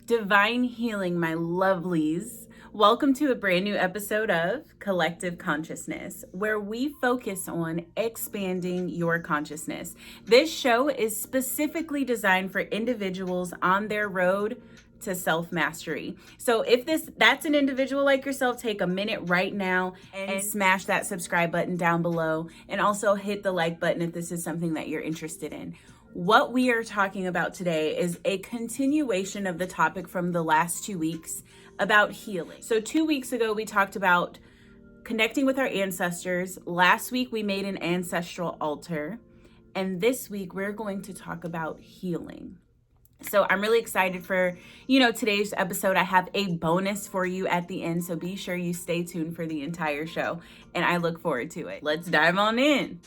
Divine healing, my lovelies. Welcome to a brand new episode of Collective Consciousness, where we focus on expanding your consciousness. This show is specifically designed for individuals on their road to self-mastery. So if that's an individual like yourself, take a minute right now and smash that subscribe button down below, and also hit the like button if this is something that you're interested in. What we are talking about today is a continuation of the topic from the last 2 weeks about healing. So 2 weeks ago, we talked about connecting with our ancestors. Last week, we made an ancestral altar. And this week, we're going to talk about healing. So I'm really excited for, today's episode. I have a bonus for you at the end. So be sure you stay tuned for the entire show. And I look forward to it. Let's dive on in.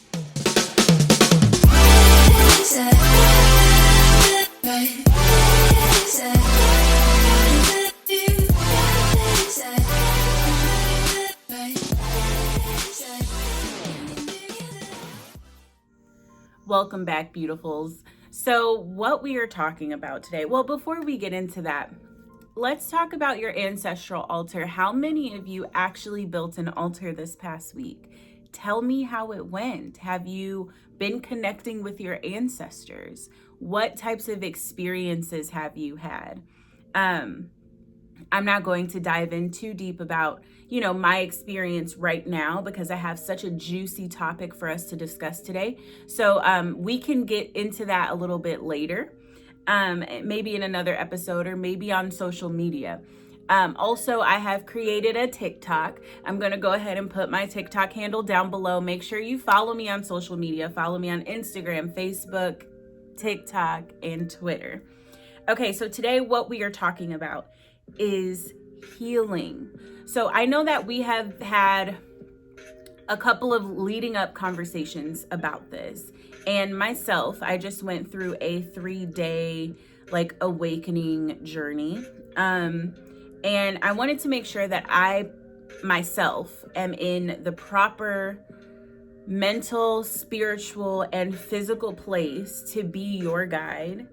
Welcome back, beautifuls. So what we are talking about today, well, before we get into that, let's talk about your ancestral altar. How many of you actually built an altar this past week? Tell me how it went. Have you been connecting with your ancestors? What types of experiences have you had? I'm not going to dive in too deep about, my experience right now, because I have such a juicy topic for us to discuss today. So we can get into that a little bit later, maybe in another episode or maybe on social media. Also, I have created a TikTok. I'm going to go ahead and put my TikTok handle down below. Make sure you follow me on social media. Follow me on Instagram, Facebook, TikTok, and Twitter. Okay, so today what we are talking about is healing. So I know that we have had a couple of leading up conversations about this. And myself, I just went through a 3-day awakening journey. And I wanted to make sure that I myself am in the proper mental, spiritual, and physical place to be your guide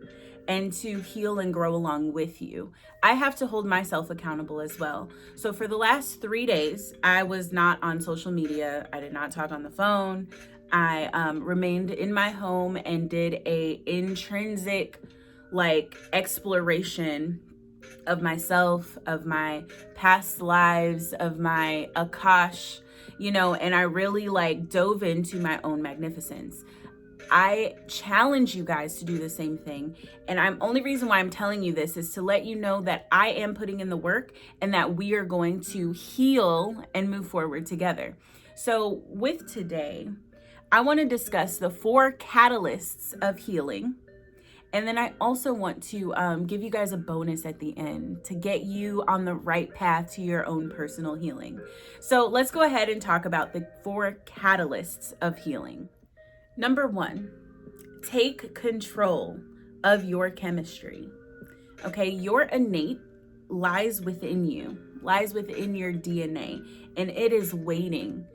and to heal and grow along with you. I have to hold myself accountable as well. So for the last 3 days, I was not on social media. I did not talk on the phone. I remained in my home and did a intrinsic exploration of myself, of my past lives, of my Akash, and I really dove into my own magnificence. I challenge you guys to do the same thing. And only reason why I'm telling you this is to let you know that I am putting in the work and that we are going to heal and move forward together. So with today, I want to discuss the 4 catalysts of healing. And then I also want to give you guys a bonus at the end to get you on the right path to your own personal healing. So let's go ahead and talk about the 4 catalysts of healing. Number 1, take control of your chemistry. Okay, your innate lies within you, lies within your DNA, and it is waiting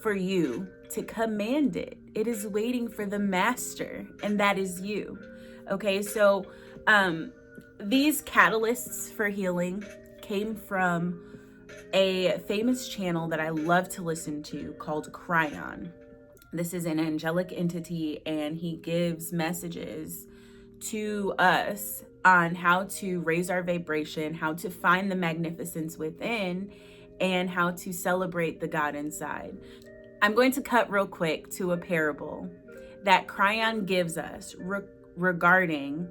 for you to command it. It is waiting for the master, and that is you. Okay, so these catalysts for healing came from a famous channel that I love to listen to called Cryon. This is an angelic entity, and he gives messages to us on how to raise our vibration, how to find the magnificence within, and how to celebrate the God inside. I'm going to cut real quick to a parable that Cryon gives us regarding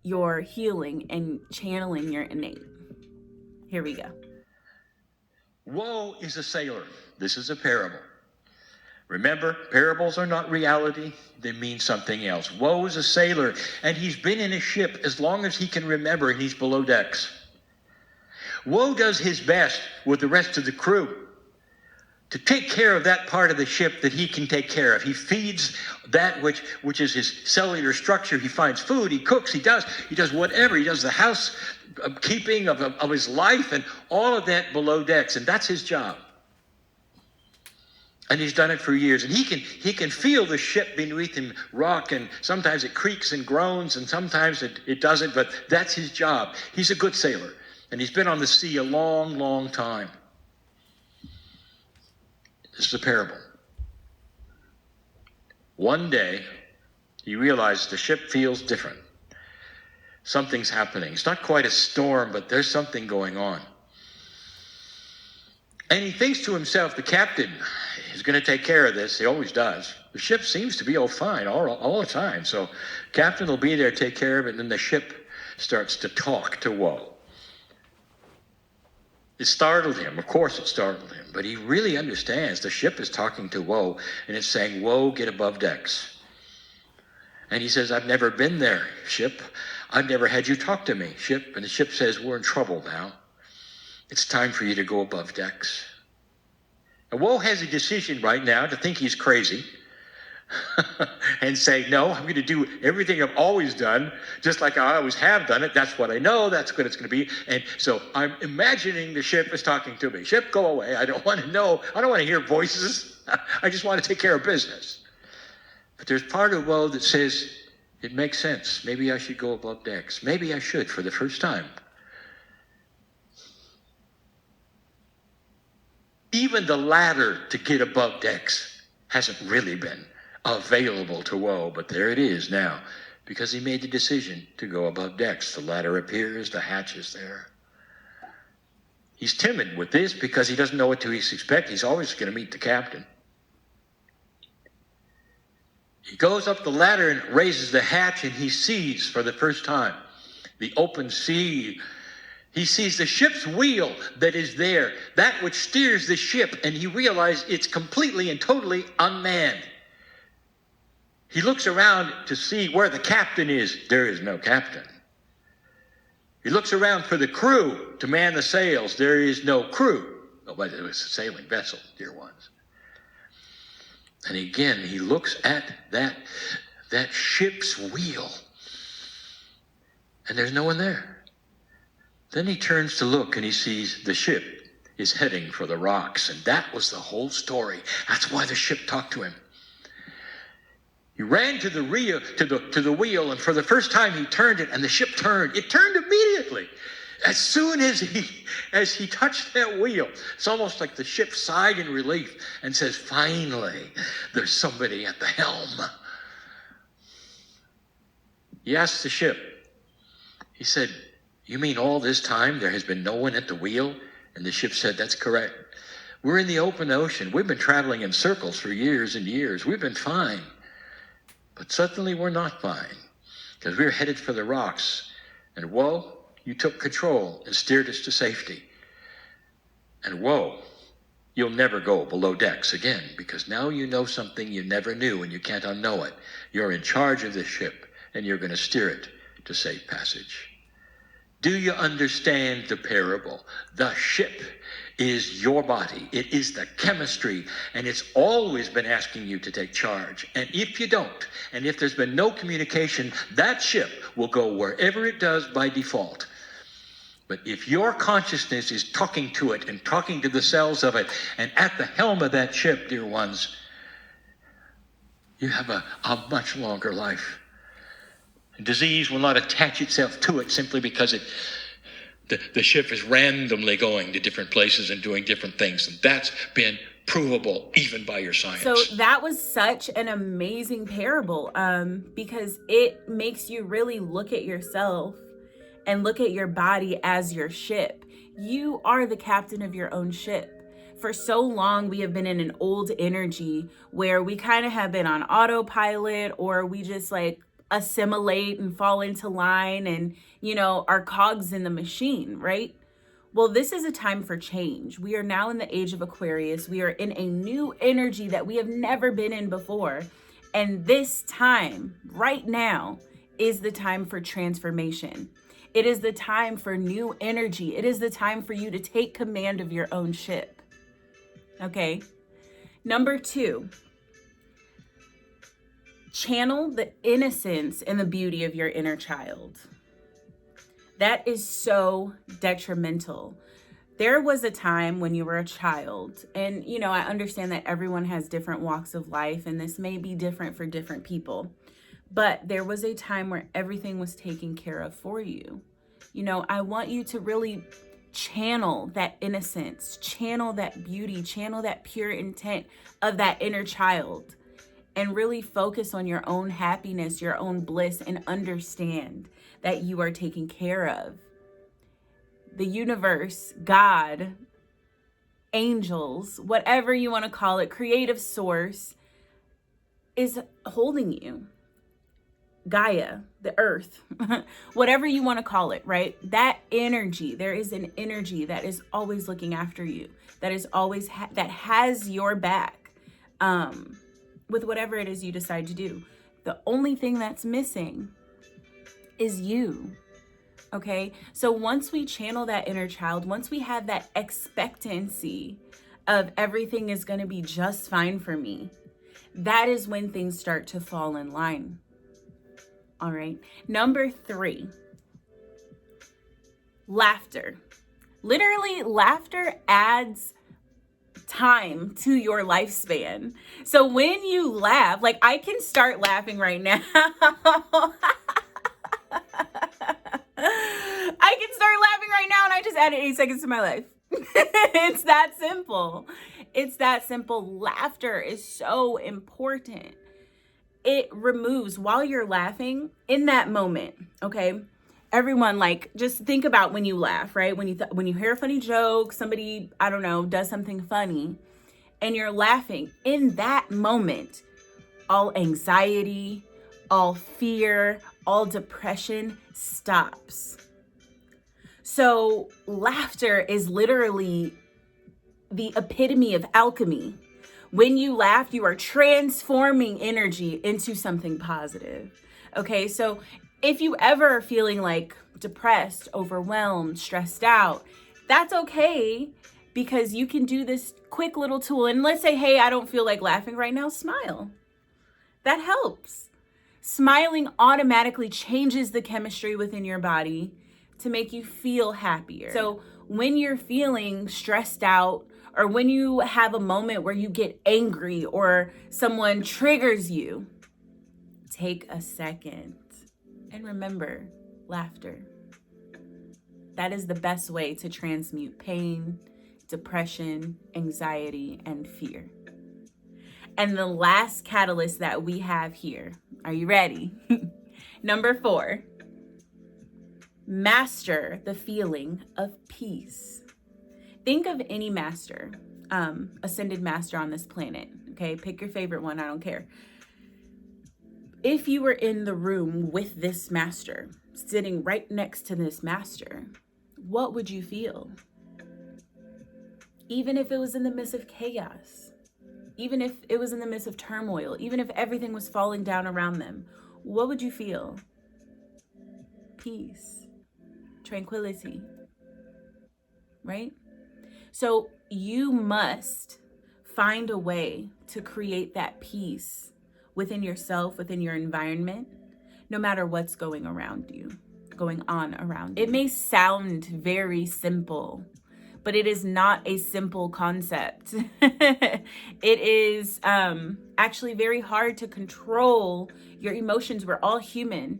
your healing and channeling your innate. Here we go. Woe is a sailor. This is a parable. Remember, parables are not reality. They mean something else. Woe is a sailor, and he's been in a ship as long as he can remember, and he's below decks. Woe does his best with the rest of the crew to take care of that part of the ship that he can take care of. He feeds that which is his cellular structure. He finds food, he cooks, he does whatever. He does the house keeping of his life and all of that below decks, and that's his job. And he's done it for years. And he can feel the ship beneath him rock, and sometimes it creaks and groans, and sometimes it doesn't, but that's his job. He's a good sailor, and he's been on the sea a long, long time. This is a parable. One day, he realized the ship feels different. Something's happening. It's not quite a storm, but there's something going on. And he thinks to himself, the captain is going to take care of this. He always does. The ship seems to be fine all the time. So captain will be there, take care of it, and then the ship starts to talk to Woe. It startled him. Of course it startled him. But he really understands the ship is talking to Woe, and it's saying, Woe, get above decks. And he says, I've never been there, ship. I've never had you talk to me, ship. And the ship says, we're in trouble now. It's time for you to go above decks. And Woe has a decision right now to think he's crazy and say, no, I'm going to do everything I've always done, just like I always have done it. That's what I know. That's what it's going to be. And so I'm imagining the ship is talking to me. Ship, go away. I don't want to know. I don't want to hear voices. I just want to take care of business. But there's part of Woe that says, it makes sense. Maybe I should go above decks. Maybe I should for the first time. Even the ladder to get above decks hasn't really been available to Woe, but there it is now, because he made the decision to go above decks. The ladder appears, the hatch is there. He's timid with this because he doesn't know what to expect. He's always going to meet the captain. He goes up the ladder and raises the hatch, and he sees for the first time the open sea. He sees the ship's wheel that is there, that which steers the ship, and he realizes it's completely and totally unmanned. He looks around to see where the captain is. There is no captain. He looks around for the crew to man the sails. There is no crew. Oh, but it was a sailing vessel, dear ones. And again, he looks at that ship's wheel, and there's no one there. Then he turns to look, and he sees the ship is heading for the rocks. And that was the whole story. That's why the ship talked to him. He ran to the wheel, and for the first time he turned it, and the ship turned. It turned immediately. As soon as he touched that wheel, it's almost like the ship sighed in relief and says, finally, there's somebody at the helm. He asked the ship, he said, you mean all this time there has been no one at the wheel? And the ship said, that's correct. We're in the open ocean. We've been traveling in circles for years and years. We've been fine. But suddenly we're not fine, because we're headed for the rocks. And Woe, you took control and steered us to safety. And Woe, you'll never go below decks again, because now you know something you never knew, and you can't unknow it. You're in charge of the ship, and you're going to steer it to safe passage. Do you understand the parable? The ship is your body. It is the chemistry, and it's always been asking you to take charge. And if you don't, and if there's been no communication, that ship will go wherever it does by default. But if your consciousness is talking to it and talking to the cells of it, and at the helm of that ship, dear ones, you have a much longer life. Disease will not attach itself to it simply because the ship is randomly going to different places and doing different things. And that's been provable even by your science. So that was such an amazing parable, because it makes you really look at yourself and look at your body as your ship. You are the captain of your own ship. For so long, we have been in an old energy where we kind of have been on autopilot, or we just assimilate and fall into line and, are cogs in the machine, right? Well, this is a time for change. We are now in the age of Aquarius. We are in a new energy that we have never been in before. And this time, right now, is the time for transformation. It is the time for new energy. It is the time for you to take command of your own ship. Okay. Number 2. Channel the innocence and the beauty of your inner child. That is so detrimental. There was a time when you were a child, and you know, I understand that everyone has different walks of life, and this may be different for different people, but there was a time where everything was taken care of for you. You know, I want you to really channel that innocence, channel that beauty, channel that pure intent of that inner child, and really focus on your own happiness, your own bliss, and understand that you are taken care of. The universe, God, angels, whatever you want to call it, creative source is holding you. Gaia, the earth, whatever you want to call it, right? That energy, there is an energy that is always looking after you, that is always, that has your back with whatever it is you decide to do. The only thing that's missing is you. Okay, so once we channel that inner child, once we have that expectancy of everything is going to be just fine for me, that is when things start to fall in line. All right. Number 3, laughter. Literally, laughter adds time to your lifespan. So when you laugh, like I can start laughing right now. I can start laughing right now and I just added 8 seconds to my life. It's that simple. It's that simple. Laughter is so important. It removes, while you're laughing in that moment, okay? Everyone, like, just think about when you laugh, right? When you hear a funny joke, somebody, I don't know, does something funny, and you're laughing, in that moment, all anxiety, all fear, all depression stops. So laughter is literally the epitome of alchemy. When you laugh, you are transforming energy into something positive. Okay, so if you ever are feeling like depressed, overwhelmed, stressed out, that's okay, because you can do this quick little tool. And let's say, hey, I don't feel like laughing right now, smile. That helps. Smiling automatically changes the chemistry within your body to make you feel happier. So when you're feeling stressed out, or when you have a moment where you get angry or someone triggers you, take a second and remember laughter. That is the best way to transmute pain, depression, anxiety, and fear. And the last catalyst that we have here, are you ready? Number 4, master the feeling of peace. Think of any master, ascended master on this planet, okay? Pick your favorite one, I don't care. If you were in the room with this master, sitting right next to this master, what would you feel? Even if it was in the midst of chaos, even if it was in the midst of turmoil, even if everything was falling down around them, what would you feel? Peace, tranquility, right? So you must find a way to create that peace within yourself, within your environment, no matter what's going on around you. It may sound very simple, but it is not a simple concept. It is actually very hard to control your emotions. We're all human.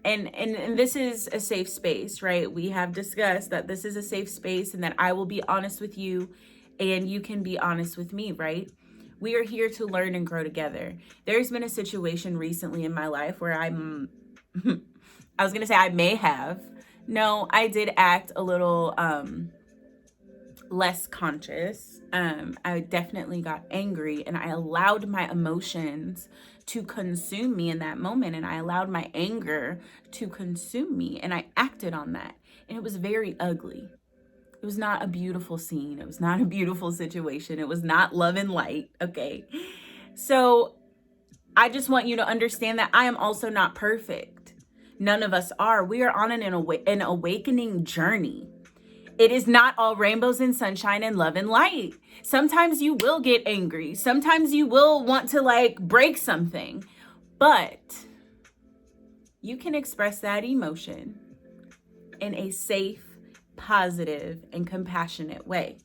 And this is a safe space, right? We have discussed that this is a safe space and that I will be honest with you and you can be honest with me, right? We are here to learn and grow together. There's been a situation recently in my life where I did act a little less conscious. I definitely got angry and I allowed my emotions to consume me in that moment, and I allowed my anger to consume me, and I acted on that, and it was very ugly. It was not a beautiful scene. It was not a beautiful situation. It was not love and light, okay? So I just want you to understand that I am also not perfect. None of us are. We are on an awakening journey. It is not all rainbows and sunshine and love and light. Sometimes you will get angry. Sometimes you will want to break something. But you can express that emotion in a safe, positive and compassionate way.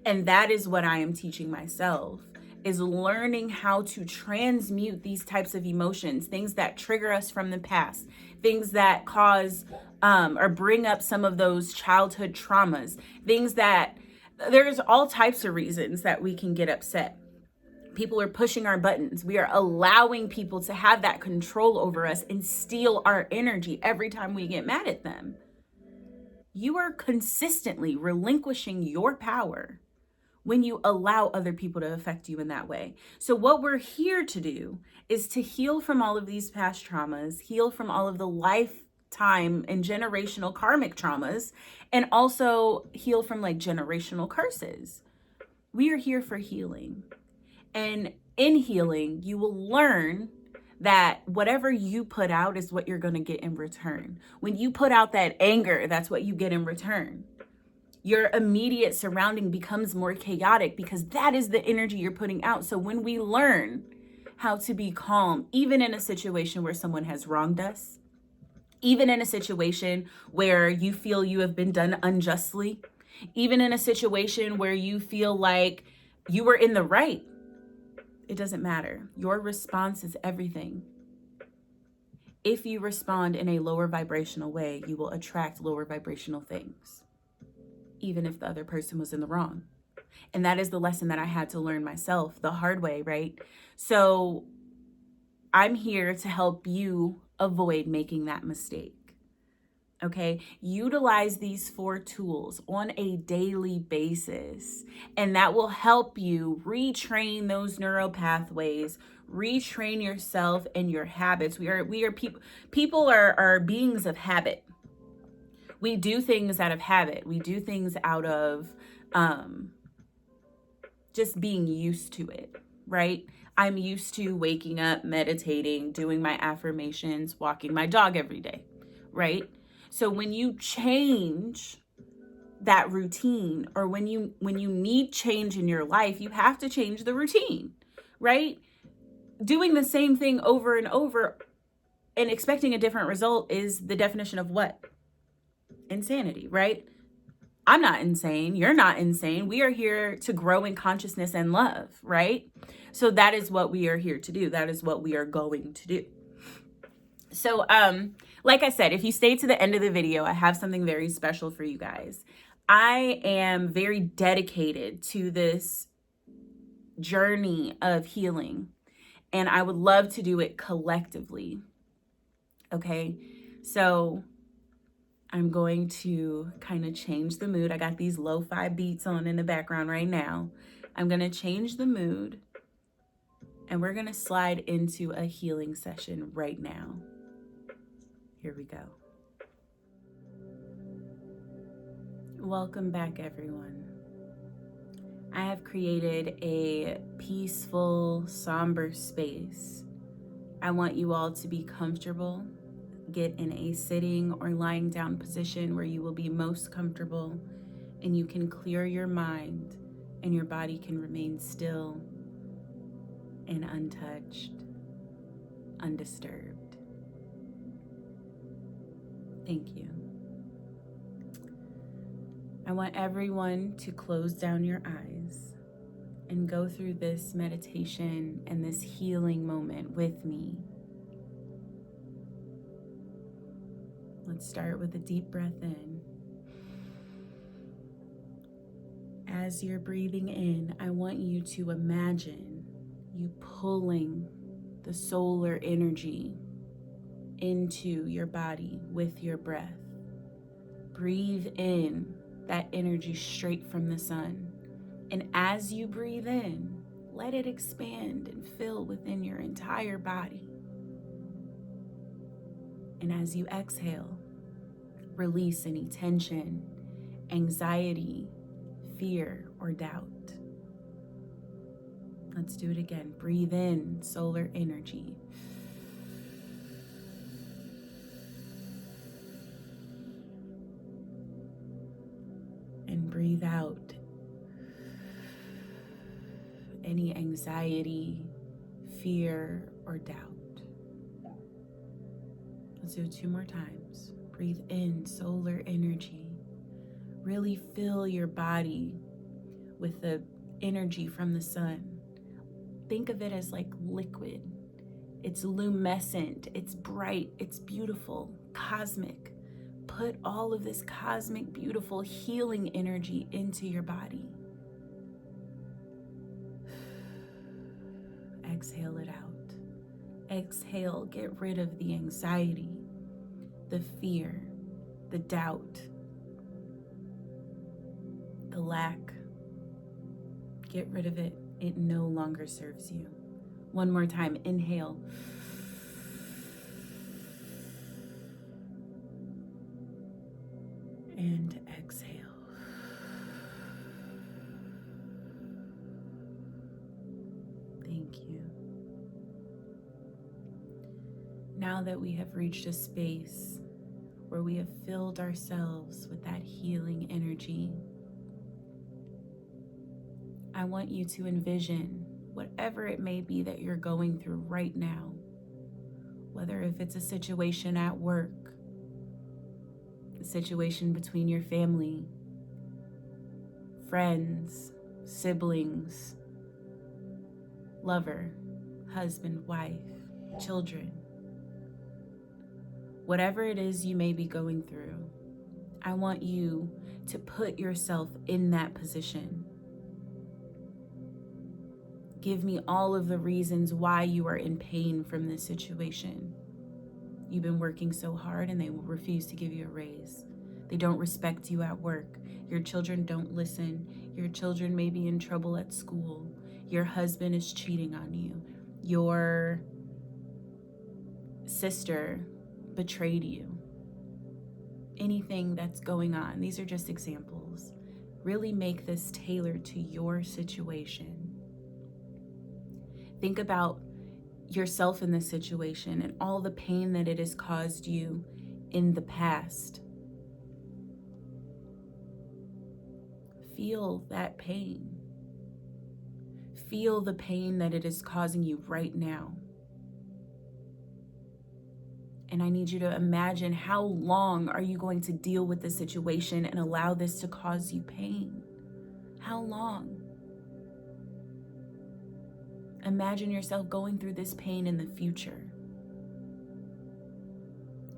And that is what I am teaching myself, is learning how to transmute these types of emotions, things that trigger us from the past, things that cause or bring up some of those childhood traumas, things that there's all types of reasons that we can get upset. People are pushing our buttons. We are allowing people to have that control over us and steal our energy every time we get mad at them. You are consistently relinquishing your power when you allow other people to affect you in that way. So what we're here to do is to heal from all of these past traumas, heal from all of the lifetime and generational karmic traumas, and also heal from like generational curses. We are here for healing. And in healing, you will learn that whatever you put out is what you're going to get in return. When you put out that anger, that's what you get in return. Your immediate surrounding becomes more chaotic because that is the energy you're putting out. So when we learn how to be calm, even in a situation where someone has wronged us, even in a situation where you feel you have been done unjustly, even in a situation where you feel like you were in the right, it doesn't matter. Your response is everything. If you respond in a lower vibrational way, you will attract lower vibrational things, even if the other person was in the wrong. And that is the lesson that I had to learn myself the hard way, right? So I'm here to help you avoid making that mistake. Okay, utilize these 4 tools on a daily basis, and that will help you retrain those neural pathways, retrain yourself and your habits. We are people are beings of habit. We do things out of habit. We do things out of just being used to it, right? I'm used to waking up, meditating, doing my affirmations, walking my dog every day, right? So when you change that routine, or when you need change in your life, you have to change the routine, right? Doing the same thing over and over and expecting a different result is the definition of what? Insanity, right? I'm not insane. You're not insane. We are here to grow in consciousness and love, right? So that is what we are here to do. That is what we are going to do. So, like I said, if you stay to the end of the video, I have something very special for you guys. I am very dedicated to this journey of healing, and I would love to do it collectively. Okay, so I'm going to kind of change the mood. I got these lo-fi beats on in the background right now. I'm going to change the mood, and we're going to slide into a healing session right now. Here we go. Welcome back, everyone. I have created a peaceful, somber space. I want you all to be comfortable. Get in a sitting or lying down position where you will be most comfortable, and you can clear your mind and your body can remain still and untouched, undisturbed. Thank you. I want everyone to close down your eyes and go through this meditation and this healing moment with me. Let's start with a deep breath in. As you're breathing in, I want you to imagine you pulling the solar energy into your body with your breath. Breathe in that energy straight from the sun. And as you breathe in, let it expand and fill within your entire body. And as you exhale, release any tension, anxiety, fear, or doubt. Let's do it again. Breathe in solar energy. And breathe out any anxiety, fear, or doubt. Let's do it 2 more times. Breathe in solar energy. Really fill your body with the energy from the sun. Think of it as like liquid. It's lumescent, it's bright, it's beautiful, cosmic. Put all of this cosmic, beautiful, healing energy into your body. Exhale it out. Exhale, get rid of the anxiety, the fear, the doubt, the lack. Get rid of it. It no longer serves you. One more time, inhale. And exhale. Thank you. Now that we have reached a space where we have filled ourselves with that healing energy, I want you to envision whatever it may be that you're going through right now, whether if it's a situation at work, a situation between your family, friends, siblings, lover, husband, wife, children. Whatever it is you may be going through, I want you to put yourself in that position. Give me all of the reasons why you are in pain from this situation. You've been working so hard and they will refuse to give you a raise. They don't respect you at work. Your children don't listen. Your children may be in trouble at school. Your husband is cheating on you. Your sister betrayed you. Anything that's going on. These are just examples. Really make this tailored to your situation. Think about yourself in this situation and all the pain that it has caused you in the past. Feel that pain. Feel the pain that it is causing you right now. And I need you to imagine, how long are you going to deal with the situation and allow this to cause you pain? How long? Imagine yourself going through this pain in the future.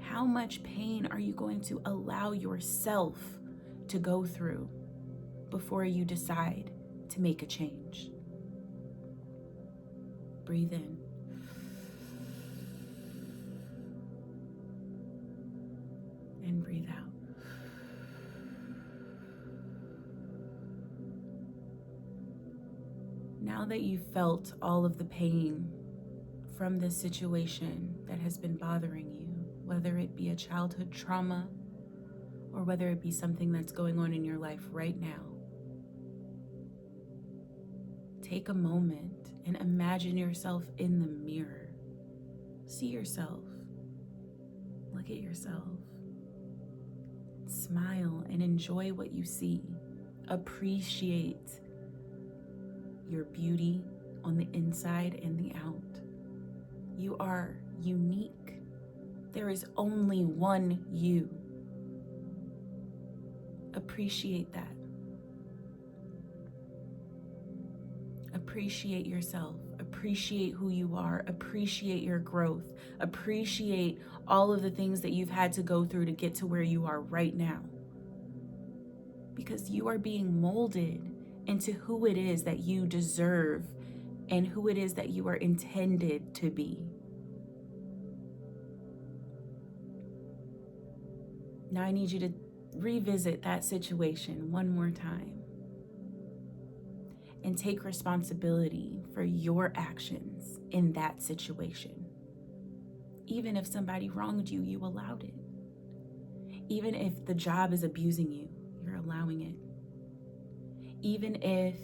How much pain are you going to allow yourself to go through before you decide to make a change? Breathe in. And breathe out. Now that you've felt all of the pain from this situation that has been bothering you, whether it be a childhood trauma or whether it be something that's going on in your life right now, take a moment and imagine yourself in the mirror. See yourself. Look at yourself. Smile and enjoy what you see. Appreciate your beauty on the inside and the out. You are unique. There is only one you. Appreciate that. Appreciate yourself. Appreciate who you are. Appreciate your growth. Appreciate all of the things that you've had to go through to get to where you are right now. Because you are being molded into who it is that you deserve and who it is that you are intended to be. Now I need you to revisit that situation one more time and take responsibility for your actions in that situation. Even if somebody wronged you, you allowed it. Even if the job is abusing you, you're allowing it. Even if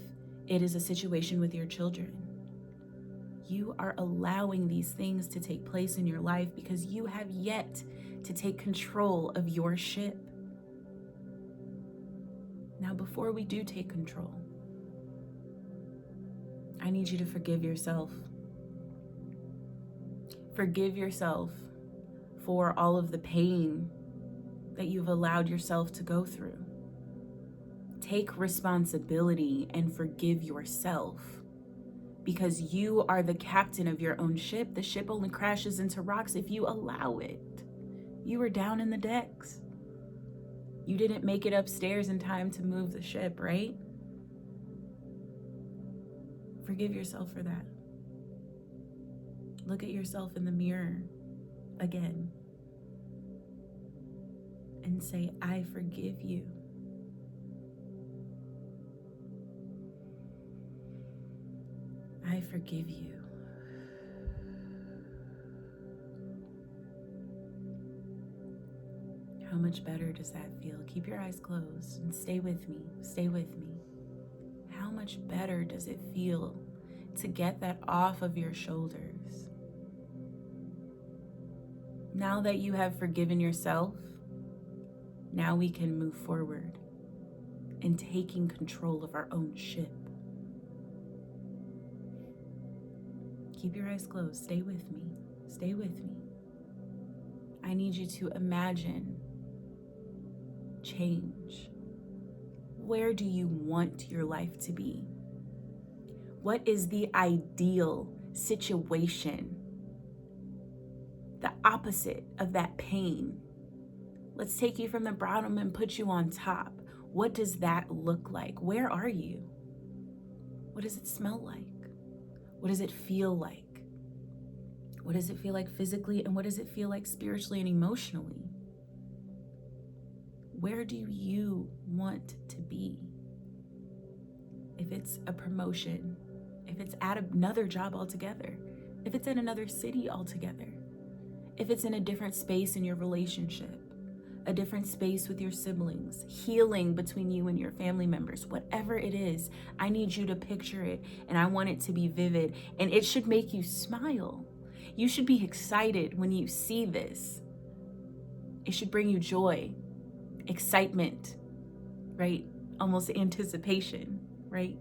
it is a situation with your children, you are allowing these things to take place in your life because you have yet to take control of your ship. Now, before we do take control, I need you to forgive yourself. Forgive yourself for all of the pain that you've allowed yourself to go through. Take responsibility and forgive yourself, because you are the captain of your own ship. The ship only crashes into rocks if you allow it. You were down in the decks. You didn't make it upstairs in time to move the ship, right? Forgive yourself for that. Look at yourself in the mirror again and say, I forgive you. I forgive you. How much better does that feel? Keep your eyes closed and stay with me. Stay with me. How much better does it feel to get that off of your shoulders? Now that you have forgiven yourself, now we can move forward in taking control of our own ship. Keep your eyes closed. Stay with me. Stay with me. I need you to imagine change. Where do you want your life to be? What is the ideal situation? The opposite of that pain. Let's take you from the bottom and put you on top. What does that look like? Where are you? What does it smell like? What does it feel like? What does it feel like physically, and what does it feel like spiritually and emotionally? Where do you want to be? If it's a promotion, if it's at another job altogether, if it's in another city altogether, if it's in a different space in your relationship, a different space with your siblings, healing between you and your family members, whatever it is, I need you to picture it, and I want it to be vivid, and it should make you smile. You should be excited when you see this. It should bring you joy, excitement, right? Almost anticipation, right?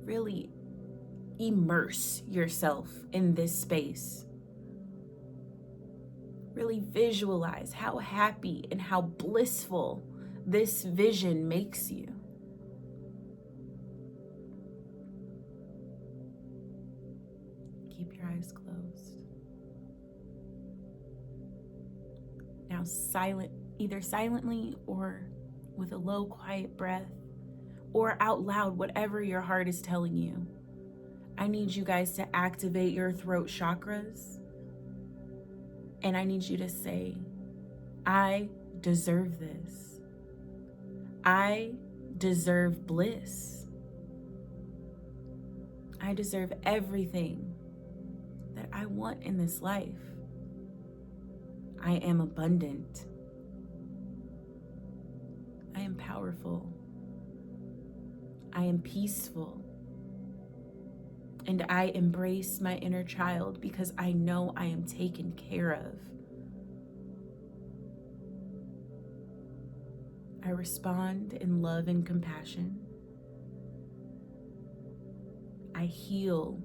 Really immerse yourself in this space. Really visualize how happy and how blissful this vision makes you. Keep your eyes closed. Now either silently or with a low, quiet breath, or out loud, whatever your heart is telling you. I need you guys to activate your throat chakras. And I need you to say, I deserve this. I deserve bliss. I deserve everything that I want in this life. I am abundant. I am powerful. I am peaceful. And I embrace my inner child because I know I am taken care of. I respond in love and compassion. I heal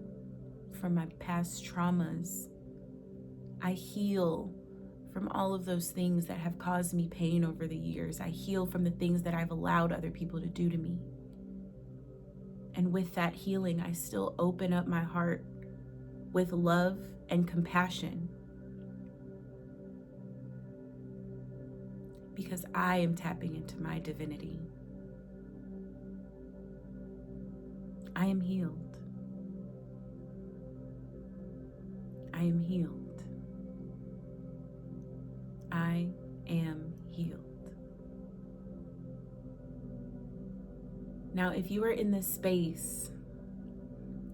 from my past traumas. I heal from all of those things that have caused me pain over the years. I heal from the things that I've allowed other people to do to me. And with that healing, I still open up my heart with love and compassion, because I am tapping into my divinity. I am healed. I am healed. I am healed. Now, if you are in this space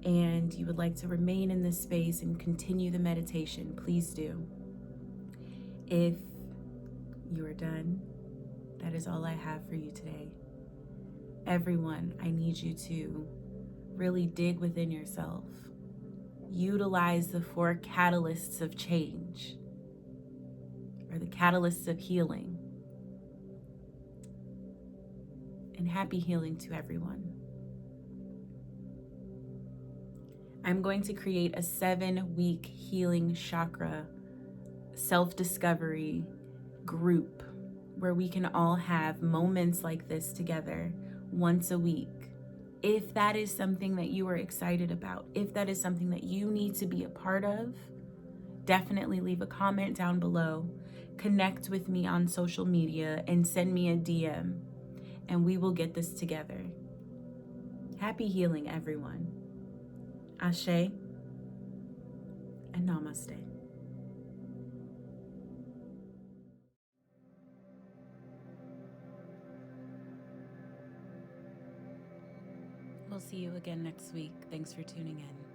and you would like to remain in this space and continue the meditation, please do. If you are done, that is all I have for you today. Everyone, I need you to really dig within yourself. Utilize the 4 catalysts of change, or the catalysts of healing. And happy healing to everyone. I'm going to create a 7-week healing chakra self-discovery group where we can all have moments like this together once a week. If that is something that you are excited about, if that is something that you need to be a part of, definitely leave a comment down below. Connect with me on social media and send me a DM, and we will get this together. Happy healing, everyone. Asè and Namaste. We'll see you again next week. Thanks for tuning in.